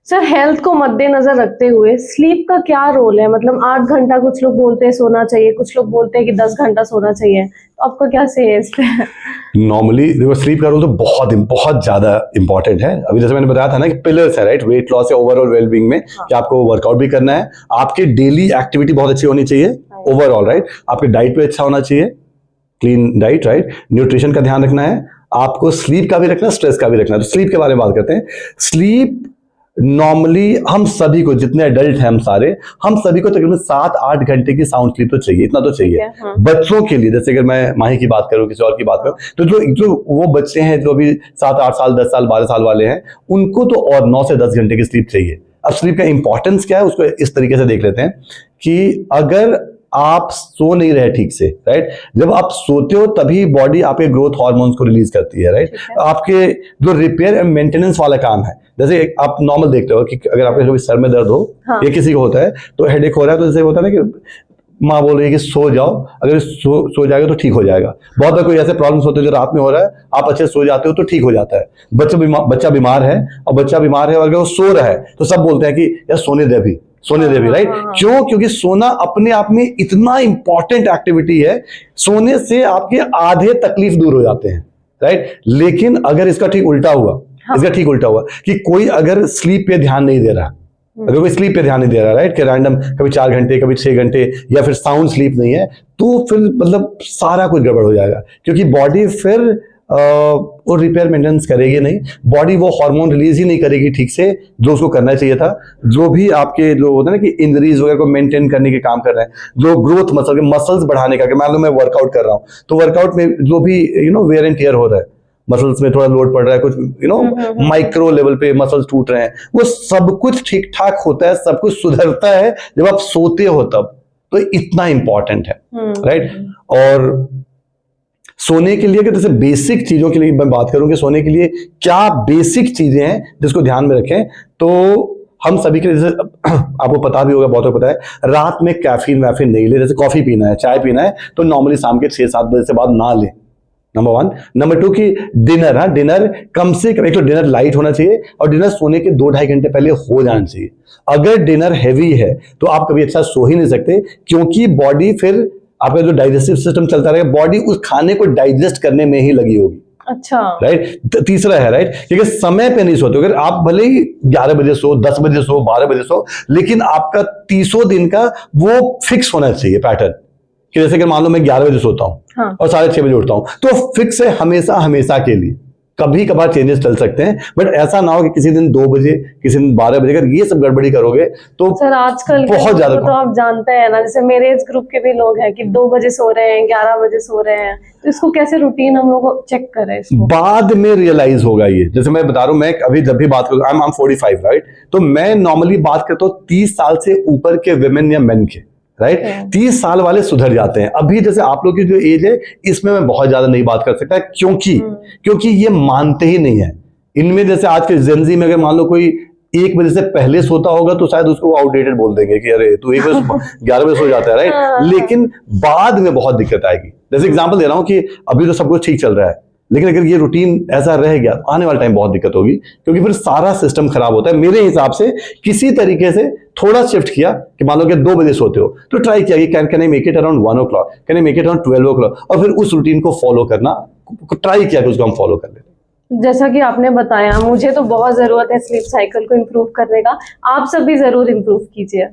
Sir health को मद्देनजर रखते हुए स्लीप का क्या रोल है? मतलब 8 घंटा कुछ लोग बोलते हैं सोना चाहिए, कुछ लोग बोलते हैं कि 10 घंटा सोना चाहिए, तो आपका क्या सही है इस पे? नॉर्मली देखो स्लीप का रोल तो बहुत बहुत ज्यादा इंपॉर्टेंट है। अभी जैसे मैंने बताया था ना कि पिलर्स है, राइट, वेट लॉस या ओवरऑल वेलबींग में कि आपको वर्कआउट भी करना है, आपकी डेली एक्टिविटी बहुत अच्छी होनी चाहिए ओवरऑल, राइट, आपके डाइट पे अच्छा होना चाहिए, क्लीन डाइट, राइट, न्यूट्रिशन का ध्यान रखना है, आपको स्लीप का भी रखना है, स्ट्रेस का भी रखना है। तो स्लीप के बारे में बात करते हैं। स्लीप नॉर्मली हम सभी को, जितने एडल्ट हैं हम सारे, हम सभी को तकरीबन 7-8 घंटे की साउंड स्लीप तो चाहिए, इतना तो चाहिए। बच्चों के लिए, जैसे अगर मैं माही की बात करूं, किसी और की बात करूं, तो जो वो बच्चे हैं जो अभी 7-8 साल, 10 साल, 12 साल वाले हैं, उनको तो और 9 से 10 घंटे की स्लीप चाहिए। अब स्लीप का इंपॉर्टेंस क्या है उसको इस तरीके से देख लेते हैं कि अगर आप सो नहीं रहे ठीक से, राइट, जब आप सोते हो तभी बॉडी आपके ग्रोथ हार्मोन्स को रिलीज करती है, राइट। आपके जो रिपेयर एंड मेंटेनेंस वाला काम है, जैसे आप नॉर्मल देखते हो कि अगर आपके कभी सर में दर्द हो, हाँ, या किसी को होता है तो हेडेक हो रहा है, तो जैसे होता है ना कि माँ बोल रही है कि सो जाओ, अगर सो जाएगा तो ठीक हो जाएगा। बहुत बार कोई ऐसे प्रॉब्लम्स होते हैं जो रात में हो रहा है, आप अच्छे सो जाते हो तो ठीक हो जाता है। बच्चा बीमार है और अगर वो सो रहा है तो सब बोलते हैं कि यार सोने दे भी, राइट। क्यों? क्योंकि सोना अपने आप में इतना इंपॉर्टेंट एक्टिविटी है, सोने से आपके आधे तकलीफ दूर हो जाते हैं, राइट। लेकिन अगर इसका ठीक उल्टा हुआ, कि कोई अगर स्लीप पे ध्यान नहीं दे रहा, राइट, कि रैंडम कभी 4 घंटे, कभी 6 घंटे, या फिर साउंड स्लीप नहीं है, तो फिर मतलब सारा कुछ गड़बड़ हो जाएगा, क्योंकि बॉडी फिर वो रिपेयर मेंटेनेंस करेगी नहीं, बॉडी वो हार्मोन रिलीज ही नहीं करेगी ठीक से जो उसको करना चाहिए था। जो भी आपके जो होता है ना कि इंजरीज वगैरह को मेंटेन करने के काम कर रहे हैं, जो ग्रोथ मसल्स बढ़ाने का, मान लो मैं वर्कआउट कर रहा हूँ तो वर्कआउट में जो भी वेयर एंड टियर हो रहा है, मसल्स में थोड़ा लोड पड़ रहा है, कुछ माइक्रो लेवल पे मसल्स टूट रहे हैं, वो सब कुछ ठीक ठाक होता है, सब कुछ सुधरता है जब आप सोते हो तब। तो इतना इंपॉर्टेंट है, राइट। और सोने के लिए, कि जैसे बेसिक चीजों के लिए मैं बात करूं कि सोने के लिए क्या बेसिक चीजें हैं जिसको ध्यान में रखें, तो हम सभी के लिए, जैसे आपको पता भी होगा, बहुत पता है, रात में कैफीन वैफीन नहीं ले। जैसे कॉफी पीना है, चाय पीना है, तो नॉर्मली शाम के 6-7 बजे से बाद ना ले, नंबर 1। नंबर 2 की डिनर, डिनर कम से कम, एक तो डिनर लाइट होना चाहिए और डिनर सोने के 2-2.5 घंटे पहले हो जाना चाहिए। अगर डिनर हैवी है तो आप कभी अच्छा सो ही नहीं सकते, क्योंकि बॉडी फिर, आपका जो डाइजेस्टिव सिस्टम चलता रहेगा, बॉडी उस खाने को डाइजेस्ट करने में ही लगी होगी। अच्छा, राइट। तीसरा है, राइट, क्योंकि समय पे नहीं सोते। अगर आप भले ही 11 बजे सो, 10 बजे सो, 12 बजे सो, लेकिन आपका 30 दिन का वो फिक्स होना चाहिए पैटर्न, कि जैसे कि मान लो मैं 11 बजे सोता हूँ, हाँ, और 6:30 बजे उठता हूँ, तो फिक्स है हमेशा के लिए। कभी कभार चेंजेस चल सकते हैं, बट ऐसा ना हो कि किसी दिन 2 बजे, किसी दिन 12 बजे, अगर ये सब गड़बड़ी करोगे तो सर आजकल बहुत ज्यादा, तो आप जानते हैं ना, जैसे मेरे एज ग्रुप के भी लोग हैं कि 2 बजे सो रहे हैं, 11 बजे सो रहे हैं, तो इसको कैसे रूटीन हम लोग चेक करें? इसको बाद में रियलाइज होगा ये। जैसे मैं बता रहा हूँ, मैं अभी जब भी बात करूँ, आई एम 45, राइट, तो मैं नॉर्मली बात करता हूँ 30 साल से ऊपर के विमेन या मेन के, राइट। 30 साल वाले सुधर जाते हैं। अभी जैसे आप लोग की जो एज है, इसमें मैं बहुत ज्यादा नहीं बात कर सकता, क्योंकि ये मानते ही नहीं है। इनमें जैसे आज के जेनजी में अगर मान लो कोई 1 बजे से पहले सोता होगा तो शायद उसको आउटडेटेड बोल देंगे कि अरे तू 1 बजे 11 बजे सो जाता है, राइट। लेकिन बाद में बहुत दिक्कत आएगी। जैसे एग्जाम्पल दे रहा हूं कि अभी तो सब कुछ ठीक चल रहा है, लेकिन अगर ये रूटीन ऐसा रह गया, आने वाले टाइम बहुत दिक्कत होगी, क्योंकि फिर सारा सिस्टम खराब होता है। मेरे हिसाब से किसी तरीके से थोड़ा शिफ्ट किया, कि मान लो कि 2 बजे सोते हो, तो ट्राई किया कि can I make it around 1 o'clock, can I make it around 12 o'clock, और फिर उस रूटीन को फॉलो करना, ट्राई किया कि उसको हम फॉलो कर लें। जैसा कि आपने बताया, मुझे तो बहुत जरूरत है स्लीप साइकिल को इम्प्रूव करने का, आप सब भी जरूर इम्प्रूव कीजिए।